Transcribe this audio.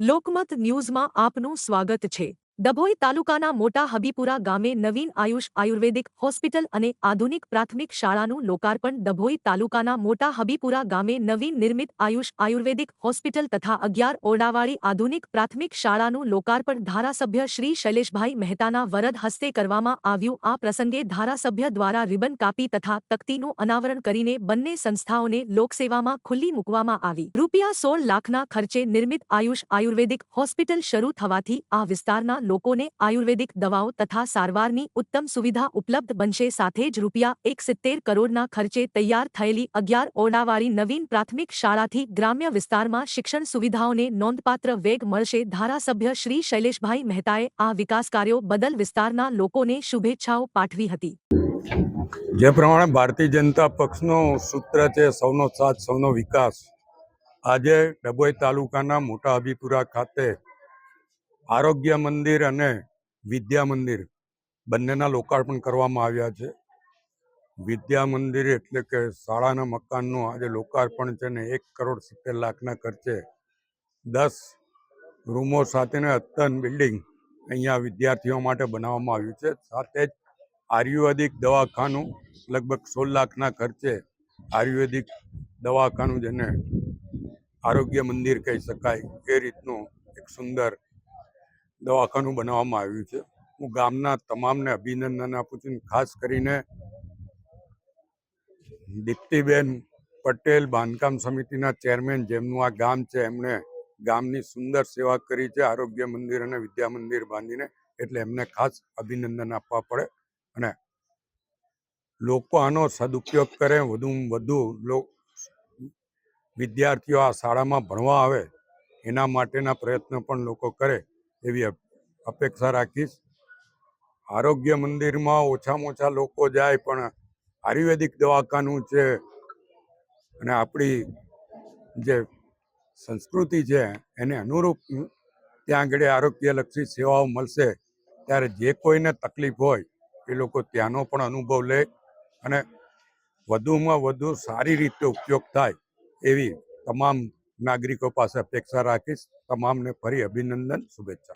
લોકમત ન્યૂઝમાં આપનું સ્વાગત છે। ડભોઈ તાલુકાના મોટા હબીપુરા ગામે નવીન આયુષ આયુર્વેદિક હોસ્પિટલ અને આધુનિક પ્રાથમિક શાળાનું લોકાર્પણ। ડભોઈ તાલુકાના મોટા હબીપુરા ગામે નવીન નિર્મિત આયુષ આયુર્વેદિક હોસ્પિટલ તથા 11 ઓરડાવાળી આધુનિક પ્રાથમિક શાળાનું લોકાર્પણ ધારાસભ્ય શ્રી શૈલેષભાઈ મહેતાના વરદ હસ્તે કરવામાં આવ્યું। આ પ્રસંગે ધારાસભ્ય દ્વારા રિબન કાપી તથા તકતીનું અનાવરણ કરીને બંને સંસ્થાઓને લોકસેવામાં ખુલ્લી મૂકવામાં આવી। ₹16 લાખના ખર્ચે નિર્મિત આયુષ આયુર્વેદિક હોસ્પિટલ શરૂ થવાથી આ વિસ્તારના લોકોને આયુર્વેદિક દવાઓ તથા સારવારની ઉત્તમ સુવિધા ઉપલબ્ધ બનશે। સાથે જ ₹61 કરોડના ખર્ચે તૈયાર થયેલી 11 ઓરડાવાળી નવીન પ્રાથમિક શાળાથી ગ્રામ્ય વિસ્તારમાં શિક્ષણ સુવિધાઓને નોંધપાત્ર વેગ મળશે। ધારાસભ્ય શ્રી શૈલેષભાઈ મહેતાએ આ વિકાસ કાર્યો બદલ વિસ્તારના લોકોને શુભેચ્છાઓ પાઠવી હતી। જે પ્રમાણે ભારતીય જનતા પક્ષનો સૂત્ર છે સૌનો સાથ સૌનો વિકાસ, આજે ડભોઈ તાલુકાના મોટા હબીપુરા ખાતે આરોગ્ય મંદિર અને વિદ્યા મંદિર બંનેના લોકાર્પણ કરવામાં આવ્યા છે। વિદ્યા મંદિર એટલે કે શાળાના મકાનનું આજે લોકાર્પણ છે ને 1,70 લાખના ખર્ચે 10 રૂમો સાથેનું અદ્યતન બિલ્ડિંગ અહીંયા વિદ્યાર્થીઓ માટે બનાવવામાં આવ્યું છે। સાથે જ આયુર્વેદિક દવાખાનું લગભગ 16 લાખના ખર્ચે આયુર્વેદિક દવાખાનું, જેને આરોગ્ય મંદિર કહી શકાય એ રીતનું એક સુંદર દવાખાનું બનાવવામાં આવ્યું છે। હું ગામના તમામને અભિનંદન આપું છું। ખાસ કરીને દીપ્તિબેન પટેલ, બાંધકામ સમિતિના ચેરમેન, જેમનું આ ગામ છે, એમણે ગામની સુંદર સેવા કરી છે આરોગ્ય મંદિર અને વિદ્યા મંદિર બાંધીને, એટલે એમને ખાસ અભિનંદન આપવા પડે। અને લોકો આનો સદુપયોગ કરે, વધુમાં વધુ વિદ્યાર્થીઓ આ શાળામાં ભણવા આવે એના માટેના પ્રયત્નો પણ લોકો કરે એવી અપેક્ષા રાખીશ। આરોગ્ય મંદિરમાં ઓછામાં ઓછા લોકો જાય, પણ આયુર્વેદિક દવાખાનું છે અને આપણી જે સંસ્કૃતિ છે એને અનુરૂપ ત્યાં આગળ આરોગ્યલક્ષી સેવાઓ મળશે, ત્યારે જે કોઈને તકલીફ હોય એ લોકો ત્યાંનો પણ અનુભવ લે અને વધુમાં વધુ સારી રીતે ઉપયોગ થાય એવી તમામ નાગરિકો પાસે અપેક્ષા રાખીશ। તમામને ફરી અભિનંદન, શુભેચ્છા।